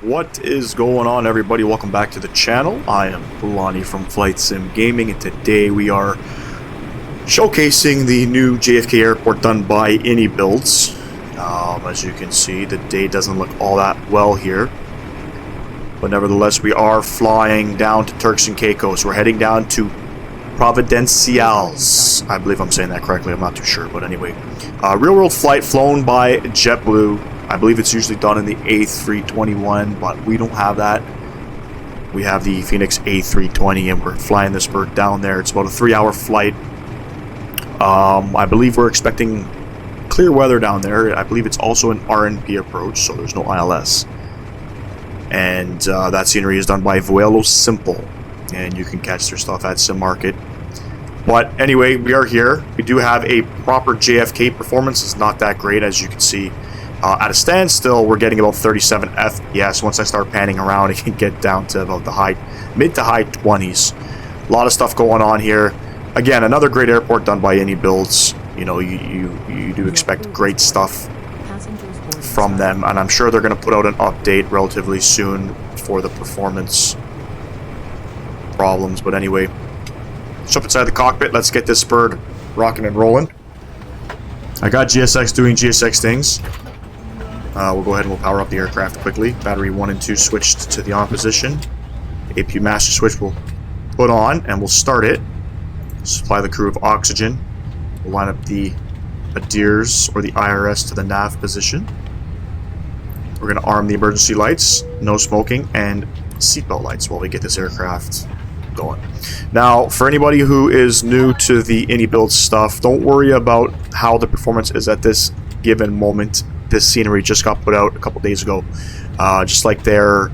What is going on, everybody? Welcome back to the channel. I am Lonnie from Flight Sim Gaming, and today we are showcasing the new JFK airport done by iniBuilds. As you can see, the day doesn't look all that well here, but nevertheless we are flying down to Turks and Caicos. We're heading down to Providenciales. I believe I'm saying that correctly, I'm not too sure, but anyway. Real world flight flown by JetBlue. I believe it's usually done in the A321, but we don't have that. We have the Fenix A320, and we're flying this bird down there. It's about a 3-hour flight. I believe we're expecting clear weather down there. I believe it's also an RNP approach, so there's no ILS. And that scenery is done by Vuelo Simple, and you can catch their stuff at Sim Market. But anyway, we are here. We do have a proper JFK performance. It's not that great, as you can see. At a standstill, we're getting about 37 FPS. Once I start panning around, it can get down to about the mid to high 20s. A lot of stuff going on here. Again, another great airport done by iniBuilds. You know, you do expect great stuff from them, and I'm sure they're going to put out an update relatively soon for the performance problems. But anyway, let's jump inside the cockpit. Let's get this bird rocking and rolling. I got GSX doing GSX things. We'll go ahead and we'll power up the aircraft quickly. Battery 1 and 2 switched to the on position. The APU master switch will put on, and we'll start it. Supply the crew of oxygen. We'll line up the ADIRS or the IRS to the nav position. We're going to arm the emergency lights, no smoking, and seatbelt lights while we get this aircraft going. Now, for anybody who is new to the iniBuilds stuff, don't worry about how the performance is at this given moment. This scenery just got put out a couple days ago. Just like their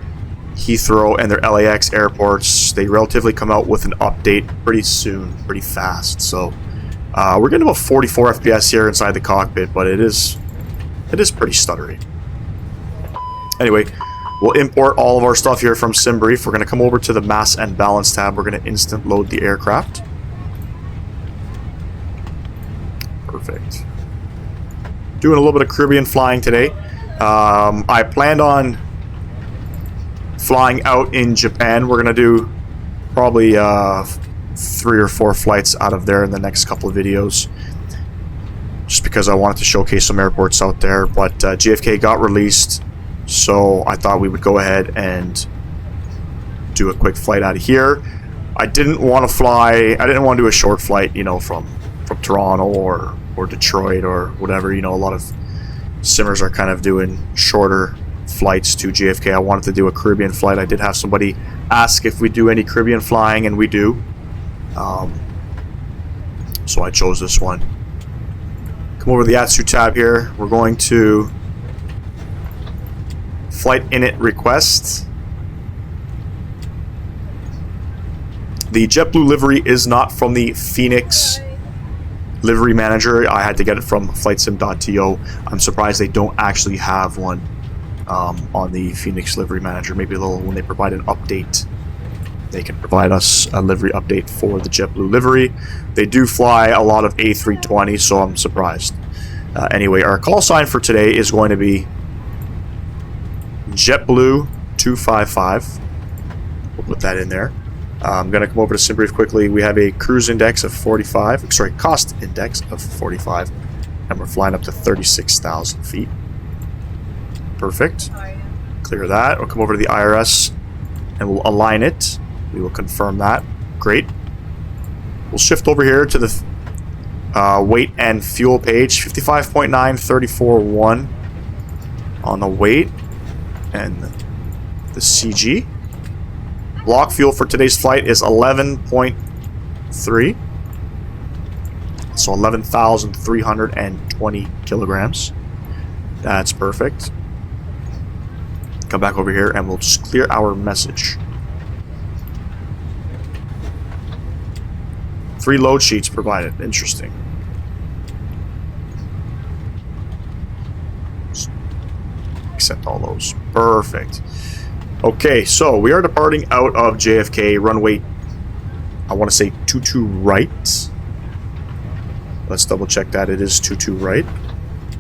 Heathrow and their LAX airports, they relatively come out with an update pretty soon, pretty fast. So we're getting about 44 FPS here inside the cockpit, but it is pretty stuttery. Anyway, we'll import all of our stuff here from SimBrief. We're going to come over to the Mass and Balance tab. We're going to instant load the aircraft. Perfect. Doing a little bit of Caribbean flying today. I planned on flying out in Japan. We're going to do probably 3 or 4 flights out of there in the next couple of videos, just because I wanted to showcase some airports out there. But JFK got released, so I thought we would go ahead and do a quick flight out of here. I didn't want to do a short flight, you know, from Toronto or Detroit or whatever. You know, a lot of simmers are kind of doing shorter flights to JFK. I wanted to do a Caribbean flight. I did have somebody ask if we do any Caribbean flying, and we do. So I chose this one. Come over to the Atsu tab here. We're going to flight init request. The JetBlue livery is not from the Fenix livery manager. I had to get it from flightsim.to. I'm surprised they don't actually have one on the Fenix livery manager. Maybe when they provide an update, they can provide us a livery update for the JetBlue livery. They do fly a lot of A320, so I'm surprised. Anyway, our call sign for today is going to be JetBlue 255. We'll put that in there. I'm going to come over to SimBrief quickly. We have a cruise index of 45, sorry, cost index of 45, and we're flying up to 36,000 feet. Perfect. Clear that. We'll come over to the IRS and we'll align it. We will confirm that. Great. We'll shift over here to the weight and fuel page. 55.9, 34.1 on the weight and the CG. Block fuel for today's flight is 11.3. So 11,320 kilograms. That's perfect. Come back over here and we'll just clear our message. 3 load sheets provided. Interesting. Accept all those. Perfect. Okay, so we are departing out of JFK, runway, I want to say 22 right. Let's double check that. It is 22 right.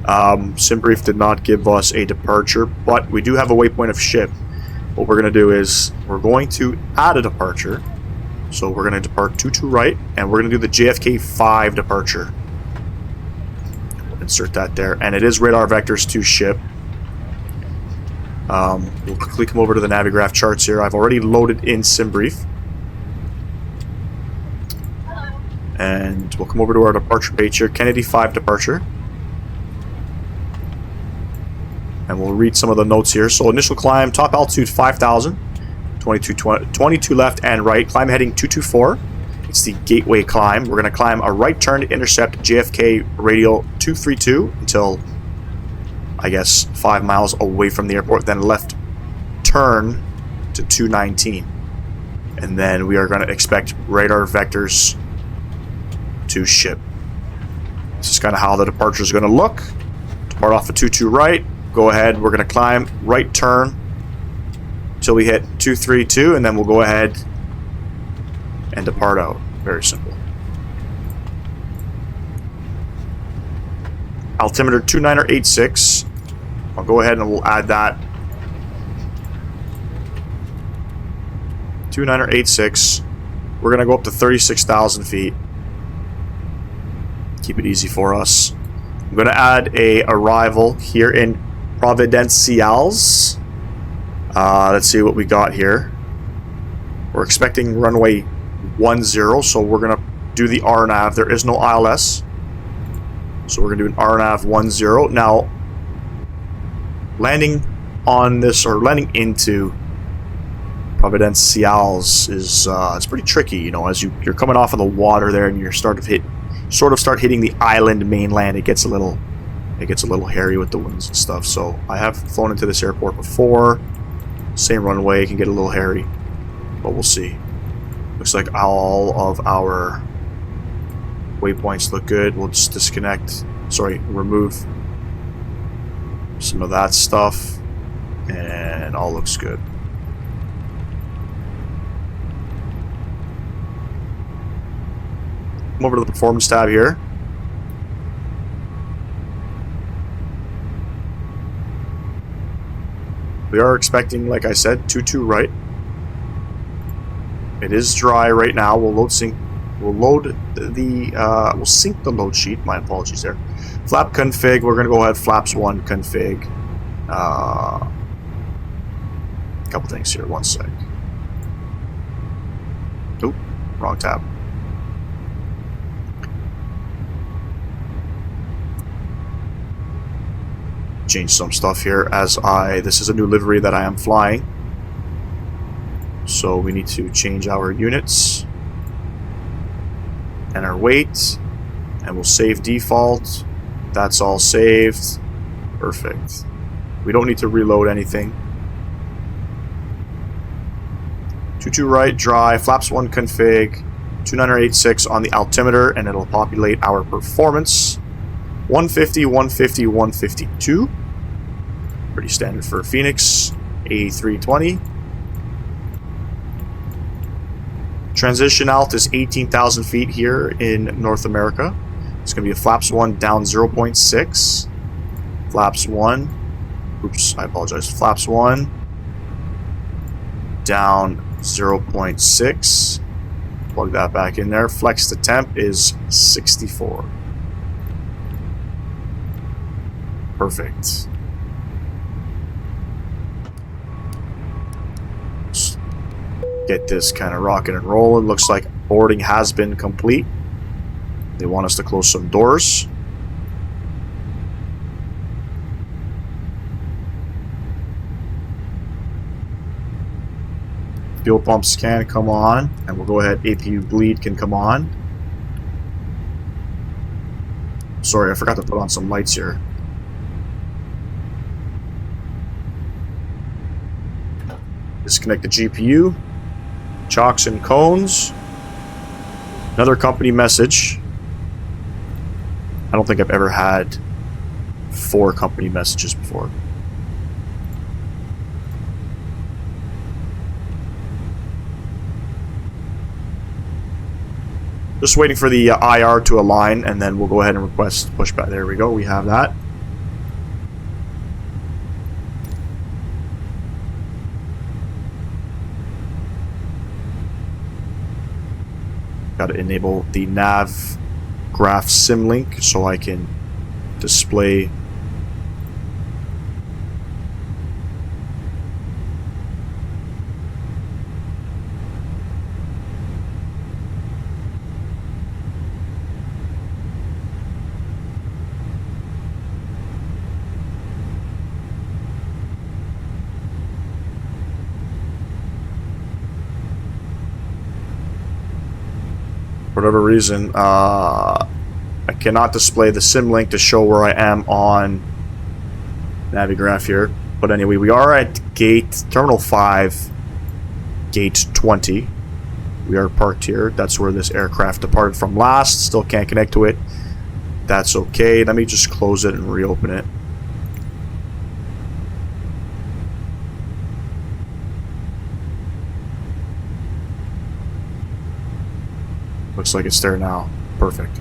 SimBrief did not give us a departure, but we do have a waypoint of ship. what we're going to do is we're going to add a departure. So we're going to depart 22 right, and we're going to do the JFK 5 departure. We'll insert that there, and it is radar vectors to ship. We'll quickly come over to the Navigraph charts here. I've already loaded in SimBrief. And we'll come over to our departure page here, Kennedy 5 departure. And we'll read some of the notes here. So initial climb, top altitude 5,000, 22 left and right, climb heading 224. It's the gateway climb. We're going to climb a right turn to intercept JFK radial 232 until, I guess, 5 miles away from the airport, then left turn to 219. And then we are going to expect radar vectors to ship. This is kind of how the departure is going to look. Depart off of 22 right. Go ahead, we're going to climb right turn until we hit 232, and then we'll go ahead and depart out. Very simple. Altimeter 2986. I'll go ahead and we'll add that. 2986. We're going to go up to 36,000 feet. Keep it easy for us. I'm going to add a arrival here in Providenciales. Let's see what we got here. We're expecting runway 10, so we're going to do the RNAV. There is no ILS, so we're going to do an RNAV 10. Now, landing on this, or landing into Providenciales is it's pretty tricky, you know, as you're coming off of the water there and you're sort of hitting the island mainland. It gets a little hairy with the winds and stuff. So I have flown into this airport before. Same runway, it can get a little hairy, but we'll see. Looks like all of our waypoints look good. We'll just remove some of that stuff, and all looks good. Come over to the performance tab here. We are expecting, like I said, 22 right. It is dry right now. We'll sync the load sheet. My apologies there. Flap config. We're going to go ahead flaps 1 config. A couple things here. One sec. Oop, wrong tab. Change some stuff here as this is a new livery that I am flying, so we need to change our units and our weight, and we'll save default. That's all saved. Perfect. We don't need to reload anything. 22 right, dry, flaps 1 config, 2986 on the altimeter, and it'll populate our performance. 150, 150, 152. Pretty standard for Fenix. A320. Transition alt is 18,000 feet here in North America. It's going to be a flaps 1 down 0.6. Flaps 1. Oops, I apologize. Flaps 1 down 0.6. Plug that back in there. Flex to temp is 64. Perfect. Let's get this kind of rocking and rolling. Looks like boarding has been complete. They want us to close some doors. Fuel pumps can come on, and we'll go ahead. APU bleed can come on. Sorry, I forgot to put on some lights here. Disconnect the GPU. Chocks and cones. Another company message. I don't think I've ever had 4 company messages before. Just waiting for the IR to align, and then we'll go ahead and request pushback. There we go. We have that. got to enable the nav graph symlink so I can display for whatever reason, I cannot display the symlink to show where I am on Navigraph here. But anyway, we are at Terminal 5, Gate 20. We are parked here. That's where this aircraft departed from last. Still can't connect to it. That's okay. Let me just close it and reopen it. Looks like it's there now. Perfect.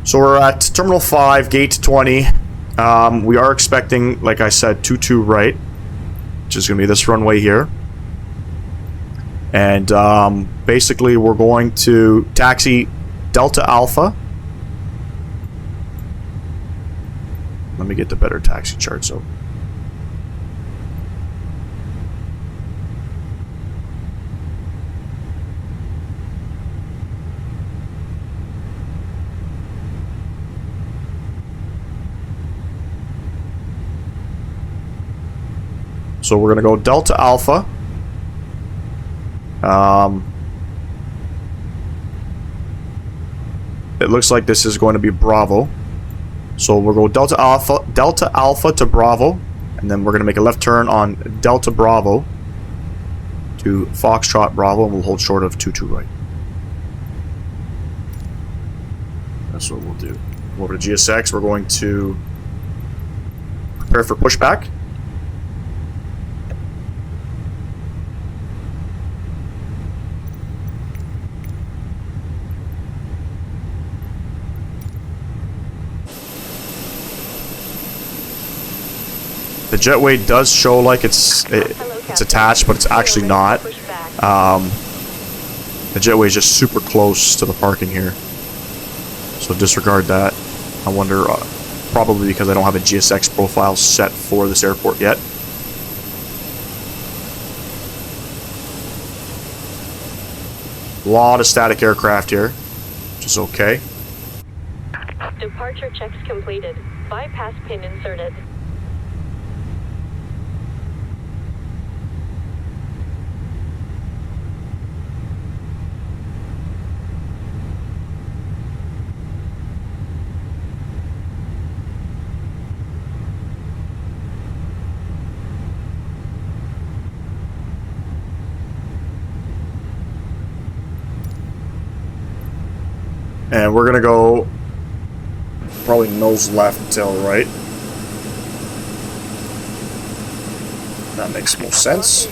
So we're at Terminal 5, Gate 20. We are expecting, like I said, 22 right, which is going to be this runway here. And basically we're going to taxi Delta Alpha. Let me get the better taxi charts out. So we're going to go Delta Alpha. It looks like this is going to be Bravo. So we'll go Delta Alpha to Bravo, and then we're going to make a left turn on Delta Bravo to Foxtrot Bravo, and we'll hold short of 22 right. That's what we'll do. Over to GSX, we're going to prepare for pushback. The jetway does show like it's attached, but it's actually not. The jetway is just super close to the parking here, so disregard that. I wonder, probably because I don't have a GSX profile set for this airport yet. A lot of static aircraft here, which is okay. Departure checks completed. Bypass pin inserted. And we're gonna go probably nose left, tail right. That makes more sense.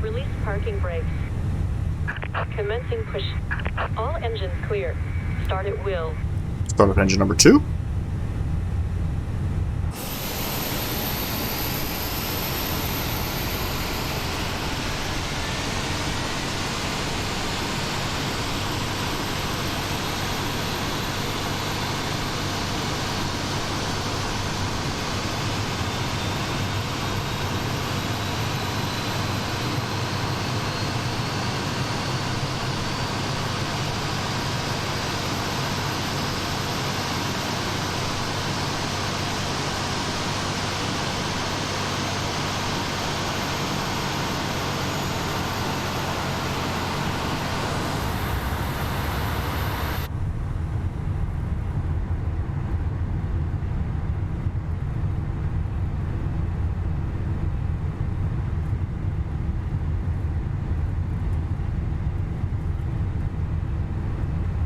Release parking brakes. Commencing push. All engines clear. Start at will. Start with engine number 2.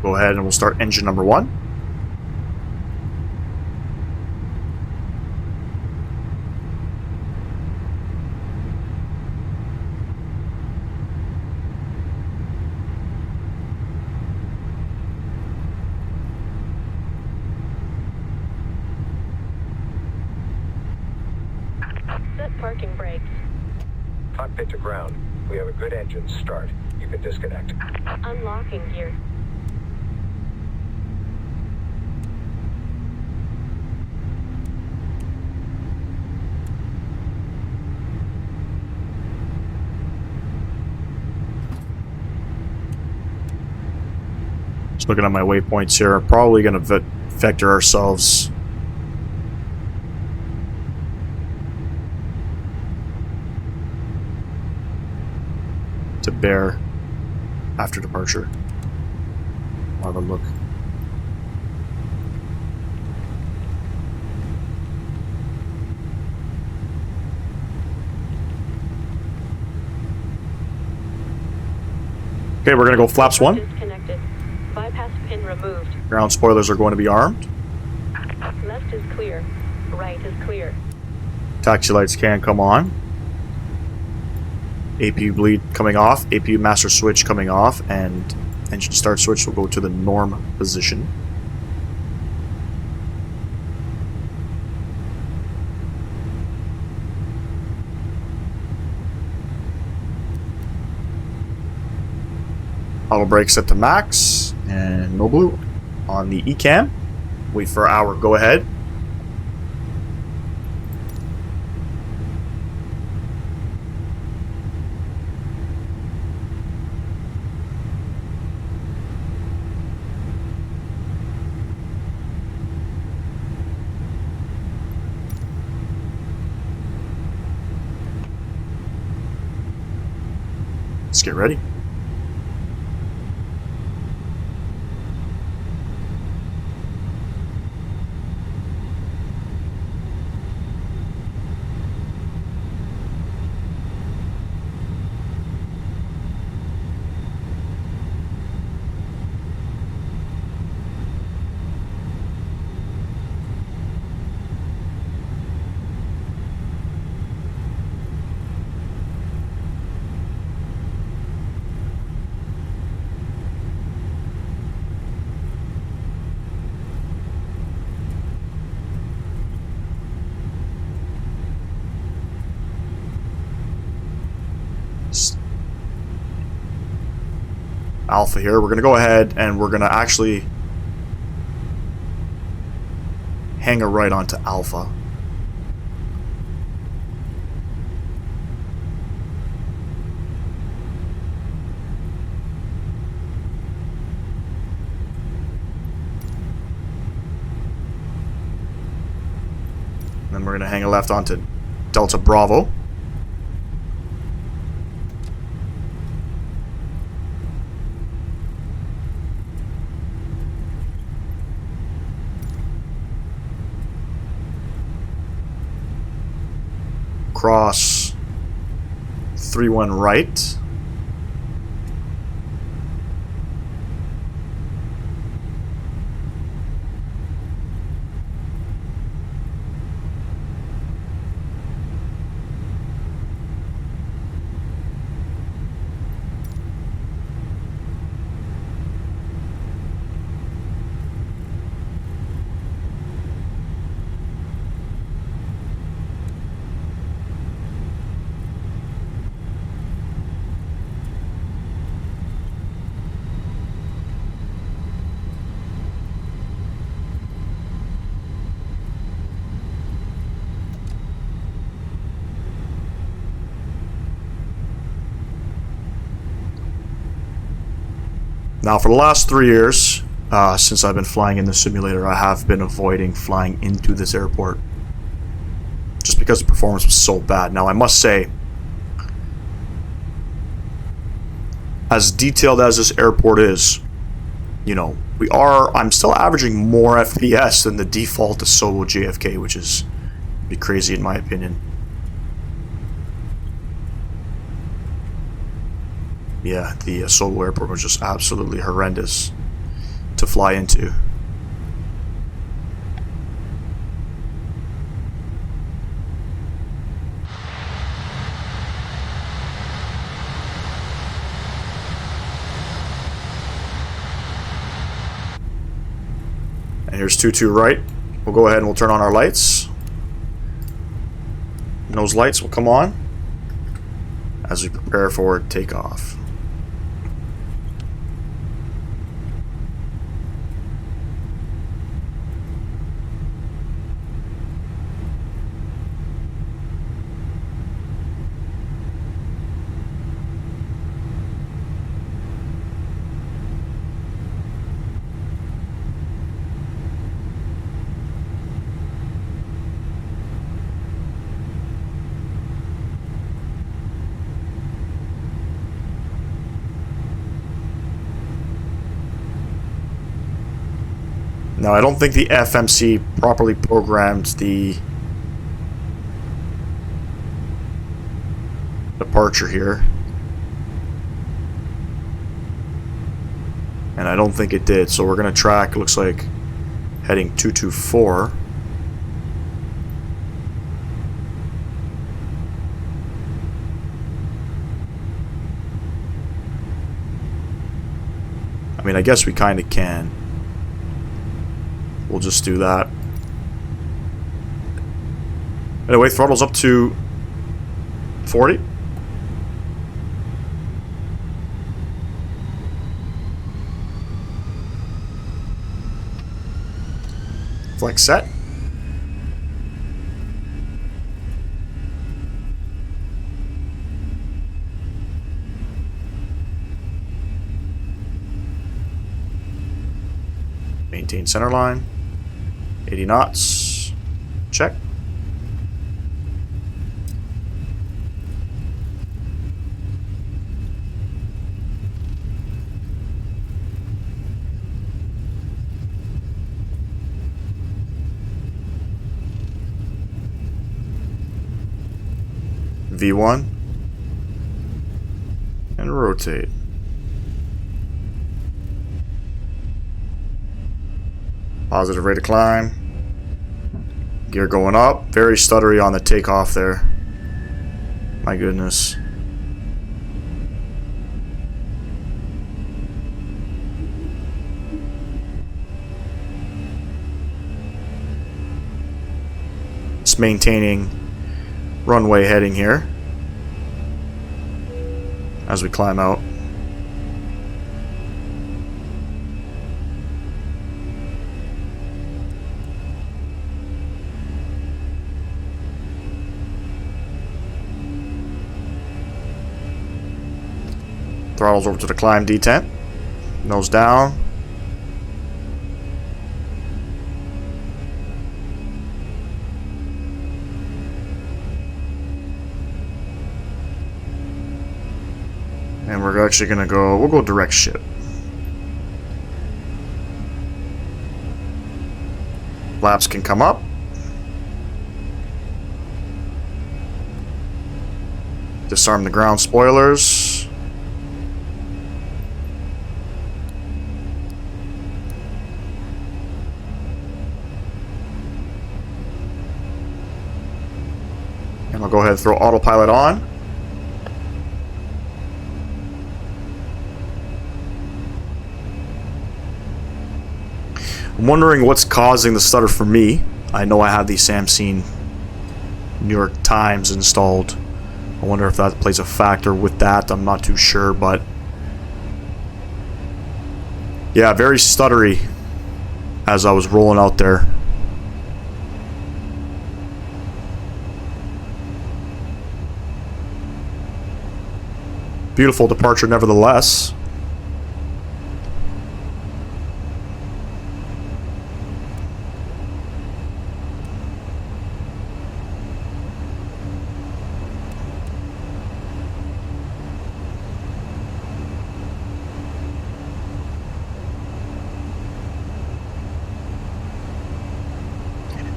Go ahead and we'll start engine number 1. Set parking brakes. Cockpit to ground. We have a good engine start. You can disconnect. Unlocking gear. Just looking at my waypoints here, probably going to vector ourselves to bear after departure. I'll have a look. Okay, we're gonna go flaps 1. Disconnected. Bypass pin removed. Ground spoilers are going to be armed. Left is clear. Right is clear. Taxi lights can come on. APU bleed coming off. APU master switch coming off, and engine start switch will go to the norm position. Auto brake set to max, and no blue. On the ECAM, wait for our go ahead. Let's get ready. Alpha here. We're going to go ahead and we're going to actually hang a right onto Alpha. Then we're going to hang a left onto Delta Bravo. Cross 3-1 right. Now, for the last 3 years, since I've been flying in the simulator, I have been avoiding flying into this airport just because the performance was so bad. Now, I must say, as detailed as this airport is, you know, I'm still averaging more FPS than the default to solo JFK, which is be crazy in my opinion. Yeah, the solo airport was just absolutely horrendous. to fly into. And here's 22 right. We'll go ahead and we'll turn on our lights. And those lights will come on as we prepare for takeoff. Now, I don't think the FMC properly programmed the departure here. And I don't think it did, so we're going to track, it looks like, heading 224. I mean, I guess we kind of can. We'll just do that. Anyway, throttle's up to 40. Flex set. Maintain center line. 80 knots. Check. V1. And rotate. Positive rate of climb. Gear going up. Very stuttery on the takeoff there. My goodness. Just maintaining runway heading here as we climb out. Throttles over to the climb detent. Nose down. And we're actually gonna go, we'll go direct ship. Flaps can come up. Disarm the ground spoilers. And I'll go ahead and throw autopilot on. I'm wondering what's causing the stutter for me. I know I have the Samsung New York Times installed. I wonder if that plays a factor with that. I'm not too sure, but yeah, very stuttery as I was rolling out there. Beautiful departure nevertheless.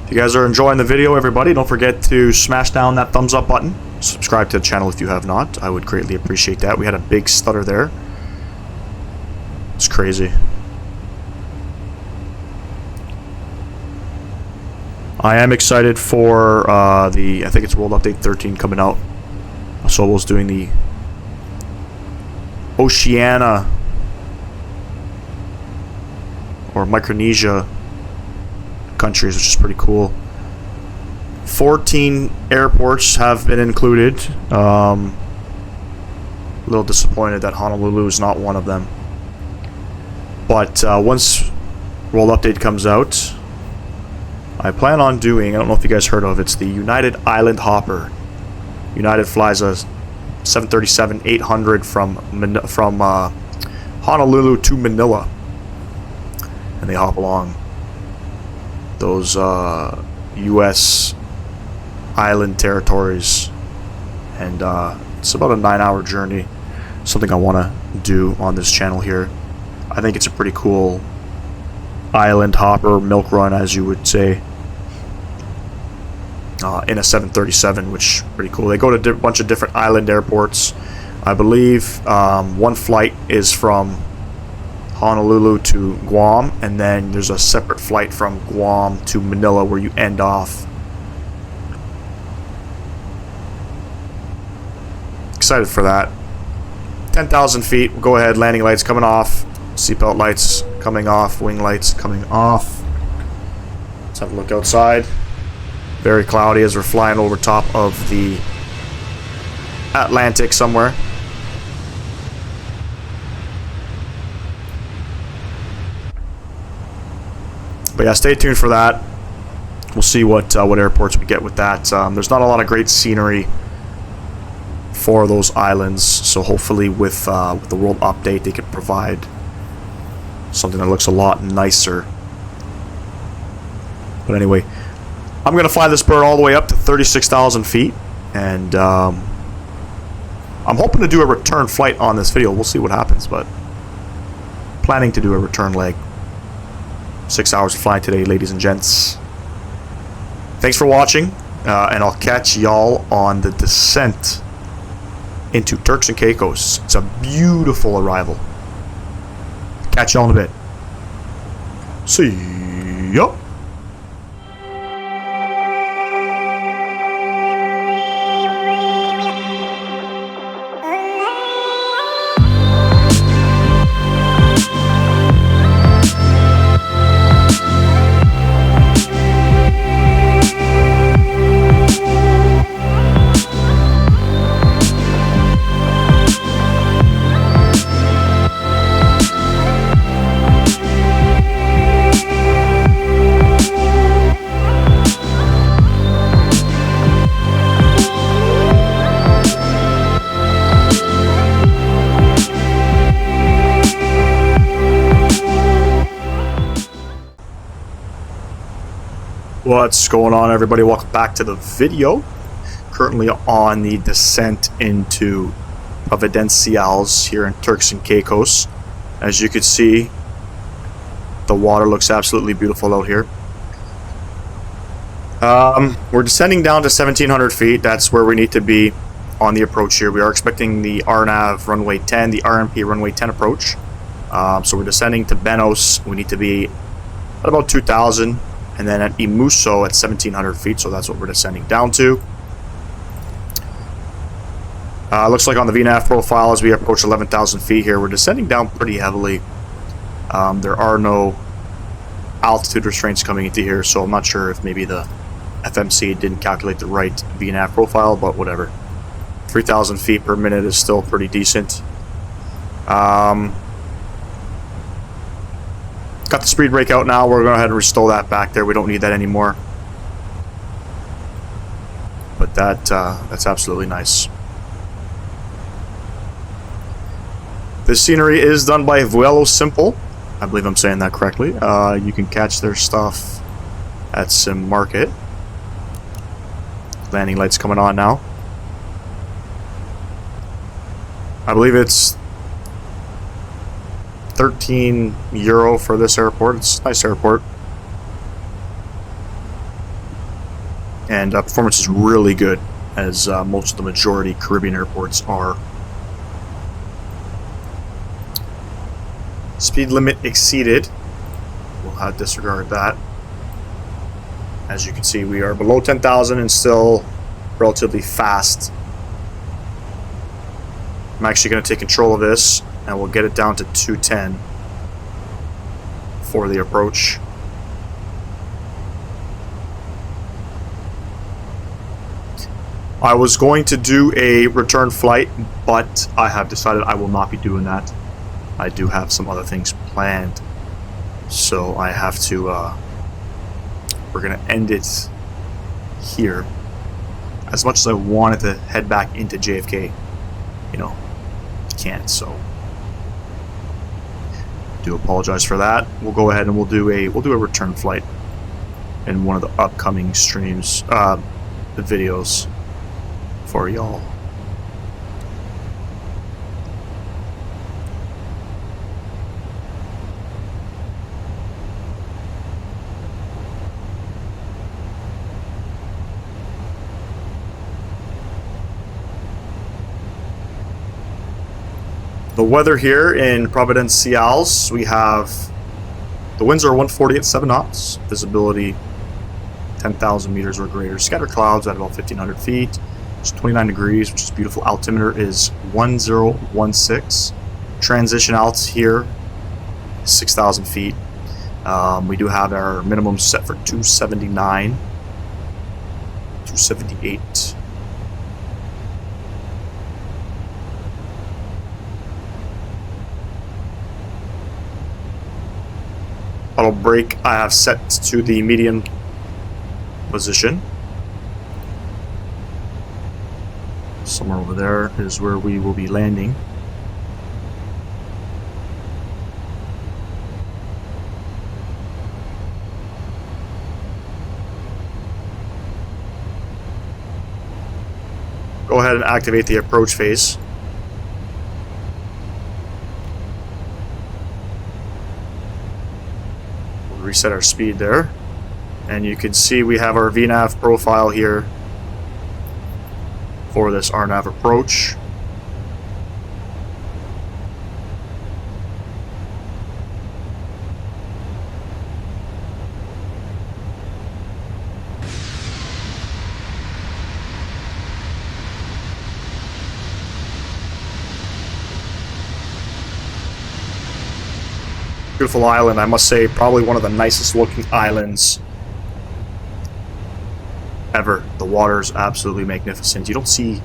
If you guys are enjoying the video, everybody, don't forget to smash down that thumbs up button. Subscribe to the channel if you have not. I would greatly appreciate that. We had a big stutter there. It's crazy. I am excited for I think it's World Update 13 coming out. Solo's doing the Oceania or Micronesia countries, which is pretty cool. 14 airports have been included. A little disappointed that Honolulu is not one of them. But once World Update comes out, I plan on doing, I don't know if you guys heard of, it's the United Island Hopper. United flies a 737-800 from Honolulu to Manila. And they hop along those U.S. island territories. And it's about a 9-hour journey. Something I want to do on this channel here. I think it's a pretty cool island hopper, milk run, as you would say, in a 737, which is pretty cool. They go to a bunch of different island airports. I believe one flight is from Honolulu to Guam, and then there's a separate flight from Guam to Manila where you end off. Excited for that. 10,000 feet. We'll go ahead. Landing lights coming off. Seatbelt lights coming off. Wing lights coming off. Let's have a look outside. Very cloudy as we're flying over top of the Atlantic somewhere. But yeah, stay tuned for that. We'll see what airports we get with that. There's not a lot of great scenery for those islands, so hopefully with the World Update they could provide something that looks a lot nicer. But anyway, I'm going to fly this bird all the way up to 36,000 feet, and I'm hoping to do a return flight on this video. We'll see what happens, but planning to do a return leg. 6 hours of flying today, ladies and gents. Thanks for watching, and I'll catch y'all on the descent into Turks and Caicos. It's a beautiful arrival. Catch y'all in a bit. See ya. What's going on, everybody? Welcome back to the video. Currently on the descent into Providenciales here in Turks and Caicos. As you can see, the water looks absolutely beautiful out here. We're descending down to 1,700 feet. That's where we need to be on the approach here. We are expecting the RNAV runway 10, the RMP runway 10 approach. So we're descending to Benos. We need to be at about 2,000. And then at Imuso at 1,700 feet, so that's what we're descending down to. Looks like on the VNAV profile, as we approach 11,000 feet here, we're descending down pretty heavily. There are no altitude restraints coming into here, so I'm not sure if maybe the FMC didn't calculate the right VNAV profile, but whatever. 3,000 feet per minute is still pretty decent. Got the speed brake out now. We're going to go ahead and restore that back there. We don't need that anymore. But that's absolutely nice. This scenery is done by Vuelo Simple. I believe I'm saying that correctly. You can catch their stuff at Sim Market. Landing lights coming on now. I believe it's €13 for this airport. It's a nice airport. And performance is really good, as most of the majority Caribbean airports are. Speed limit exceeded. We'll have to disregard that. As you can see, we are below 10,000 and still relatively fast. I'm actually going to take control of this and we'll get it down to 210 for the approach. I was going to do a return flight, but I have decided I will not be doing that. I do have some other things planned, so I have to, we're going to end it here. As much as I wanted to head back into JFK, you know, can't, so do apologize for that. We'll go ahead and we'll do a return flight in one of the upcoming streams, the videos for y'all. The weather here in Providenciales, we have the winds are 140 at 7 knots, visibility 10,000 meters or greater, scattered clouds at about 1,500 feet. It's 29 degrees, which is beautiful. Altimeter is 1016. Transition alt here, 6,000 feet. We do have our minimum set for 279, 278. Auto brake I have set to the medium position. Somewhere over there is where we will be landing. Go ahead and activate the approach phase. We'll reset our speed there. And you can see we have our VNAV profile here for this RNAV approach. Beautiful island, I must say, probably one of the nicest looking islands ever. The water is absolutely magnificent. You don't see,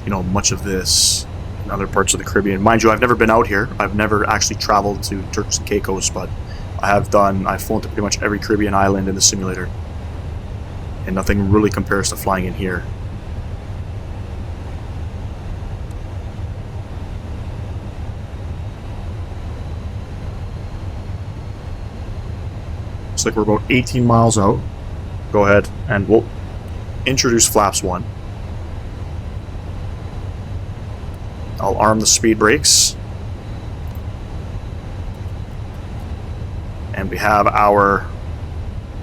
you know, much of this in other parts of the Caribbean. Mind you, I've never been out here. I've never actually traveled to Turks and Caicos, but I've flown to pretty much every Caribbean island in the simulator, and nothing really compares to flying in here. Looks like we're about 18 miles out. Go ahead and we'll introduce flaps 1. I'll arm the speed brakes. And we have our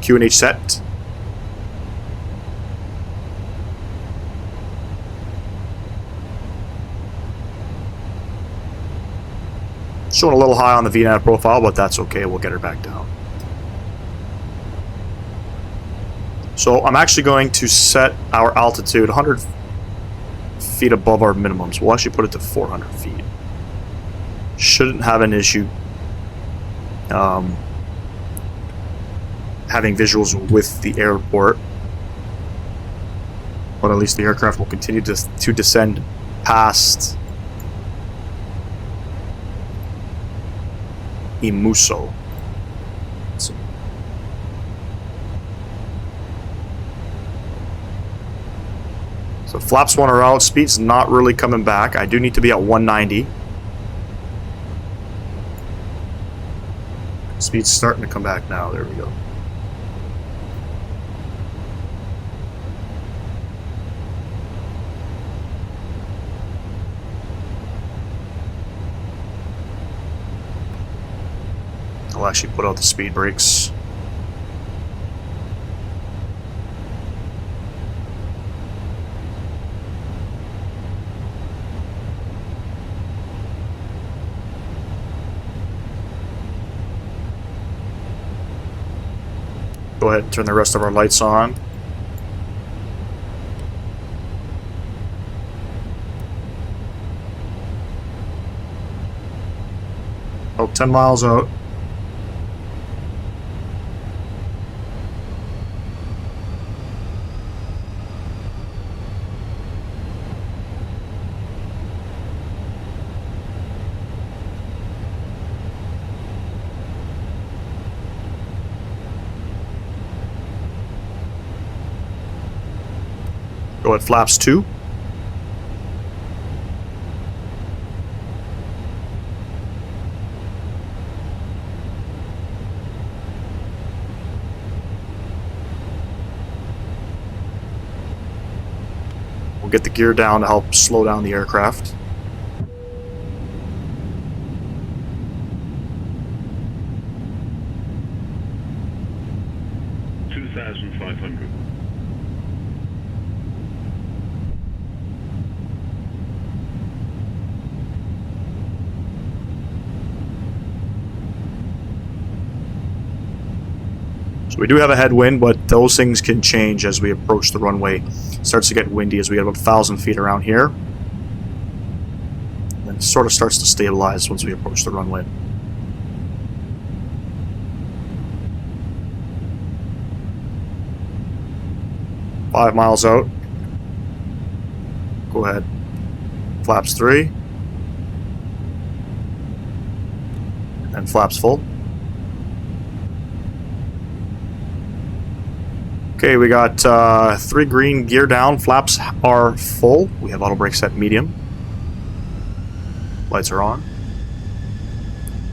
QNH set. Showing a little high on the VNAV profile, but that's okay. We'll get her back down. So I'm actually going to set our altitude 100 feet above our minimums. We'll actually put it to 400 feet. Shouldn't have an issue having visuals with the airport, but at least the aircraft will continue to descend past Imuso. So flaps 1 are out, speed's not really coming back. I do need to be at 190. Speed's starting to come back now, there we go. I'll actually put out the speed brakes. Go go ahead and turn the rest of our lights on. Oh, 10 miles out. Go at flaps 2. We'll get the gear down to help slow down the aircraft. So we do have a headwind, but those things can change as we approach the runway. It starts to get windy as we get about 1,000 feet around here. And then it sort of starts to stabilize once we approach the runway. Five miles out. Go ahead. Flaps 3. And flaps full. Okay, we got 3 green, gear down, flaps are full. We have auto brake set medium. Lights are on.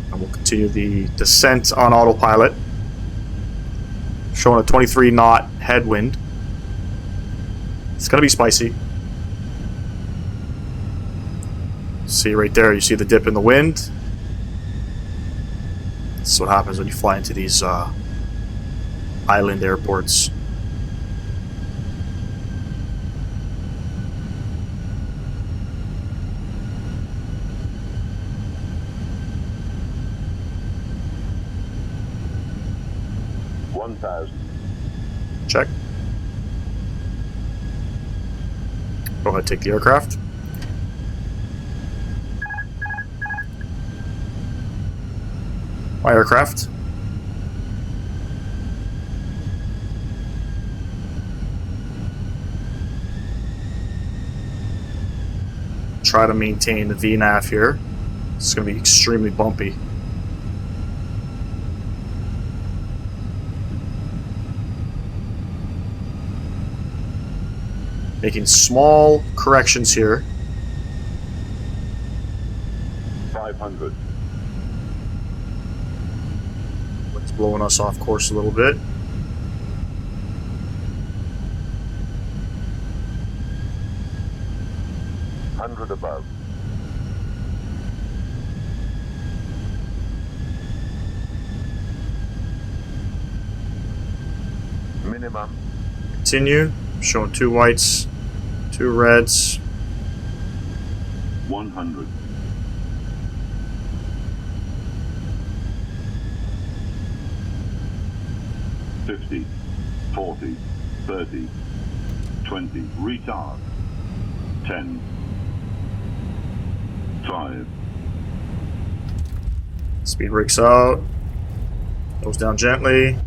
And we'll continue the descent on autopilot. Showing a 23 knot headwind. It's gonna be spicy. See right there, you see the dip in the wind. This is what happens when you fly into these island airports. Check. Go ahead, take the aircraft. My aircraft. Try to maintain the VNAV here. It's going to be extremely bumpy. Making small corrections here. 500. It's blowing us off course a little bit. Above. Minimum. Continue. Showing 2 whites, 2 reds. 100. 50, 40, 30, 20. Retard. 10. 5. Speed brakes out. Goes down gently.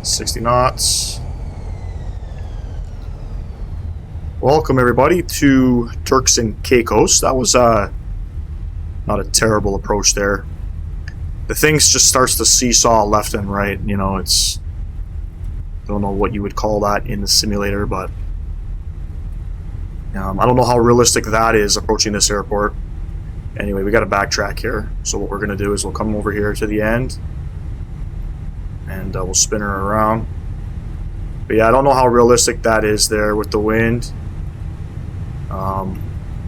$60 knots. Welcome everybody to Turks and Caicos. That was not a terrible approach there. The thing just starts to seesaw left and right. You know, it's... I don't know what you would call that in the simulator, but... I don't know how realistic that is approaching this airport. Anyway, we got to backtrack here. So what we're going to do is we'll come over here to the end. And we'll spin her around. But yeah, I don't know how realistic that is there with the wind.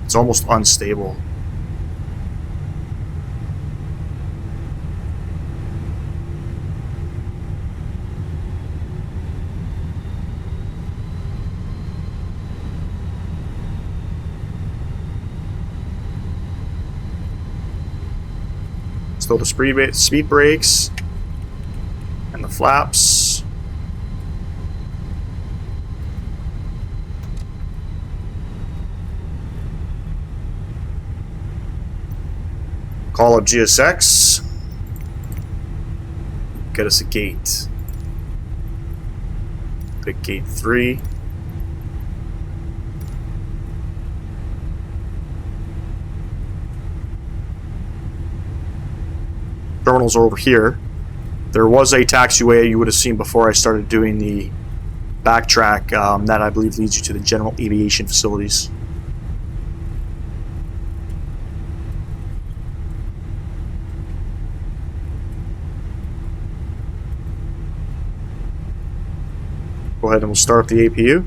It's almost unstable. throw the speed brakes and the flaps. Call up GSX. Get us a gate. Pick gate 3. Terminals are over here. There was a taxiway you would have seen before I started doing the backtrack that I believe leads you to the general aviation facilities. Go ahead and we'll start up the APU.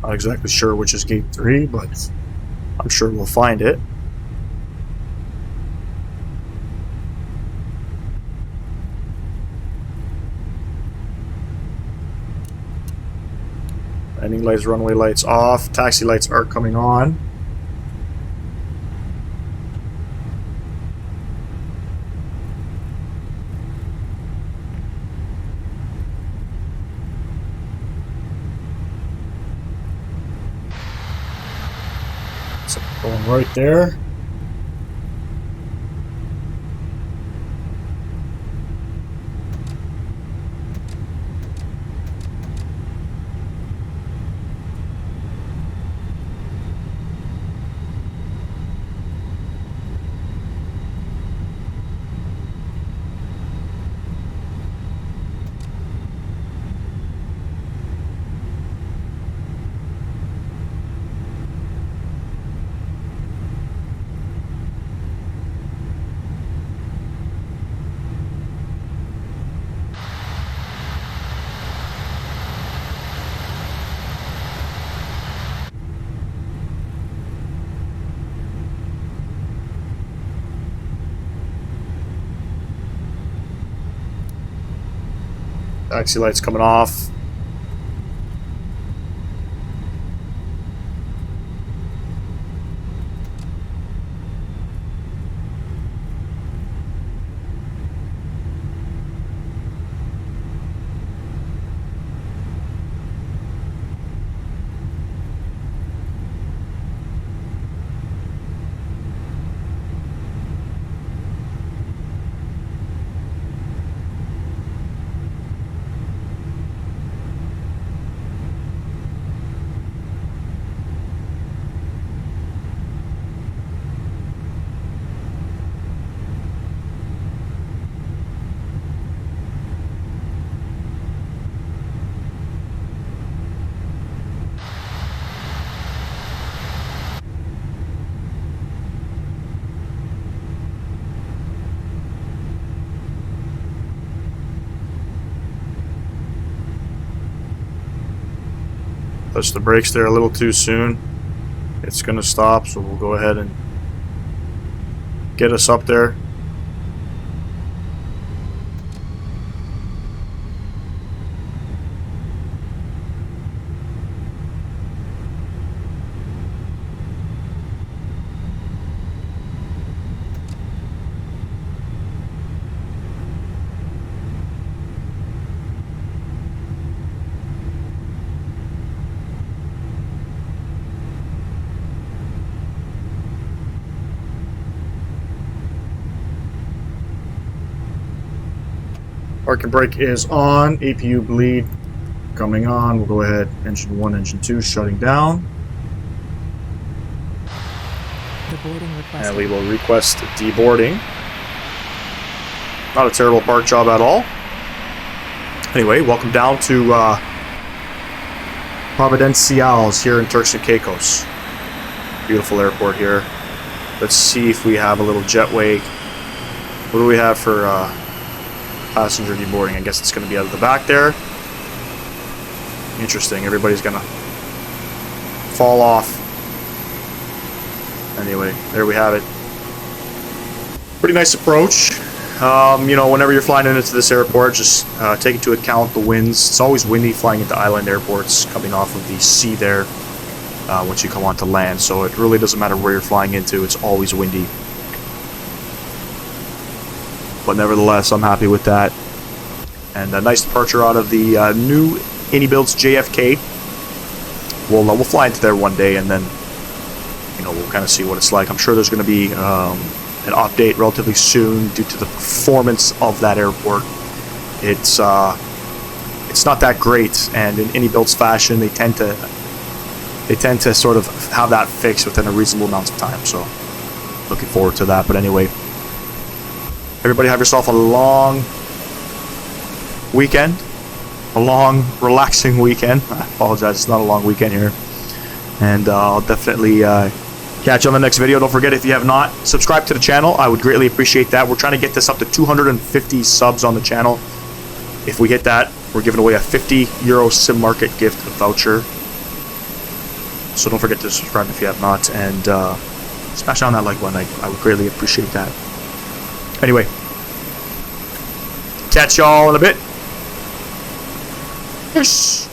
Not exactly sure which is gate 3, but I'm sure we'll find it. Landing lights, runway lights off. Taxi lights are coming on. So going right there. Taxi lights coming off. Touched the brakes there a little too soon. It's going to stop, so we'll go ahead and get us up there. Parking brake is on. APU bleed coming on. We'll go ahead. Engine 1, engine 2 shutting down. Deboarding requested. And we will request deboarding. Not a terrible park job at all. Anyway, welcome down to Providenciales here in Turks and Caicos. Beautiful airport here. Let's see if we have a little jetway. What do we have for passenger deboarding? I guess it's going to be out of the back there. Interesting. Everybody's going to fall off. Anyway, there we have it. Pretty nice approach. You know, whenever you're flying into this airport, just take into account the winds. It's always windy flying into island airports, coming off of the sea there once you come onto land. So it really doesn't matter where you're flying into, it's always windy. But nevertheless, I'm happy with that. And a nice departure out of the new iniBuilds JFK. We'll fly into there one day, and then, you know, we'll kind of see what it's like. I'm sure there's going to be an update relatively soon due to the performance of that airport. It's not that great, and in iniBuilds fashion, they tend to sort of have that fixed within a reasonable amount of time. So looking forward to that. But anyway, everybody have yourself a long weekend, a long relaxing weekend. I apologize, it's not a long weekend here, and I'll definitely catch you on the next video. Don't forget, if you have not subscribed to the channel, I would greatly appreciate that. We're trying to get this up to 250 subs on the channel. If we hit that, we're giving away a €50 Sim Market gift voucher. So don't forget to subscribe if you have not, and smash down that like button. I would greatly appreciate that. Anyway, catch y'all in a bit. Peace.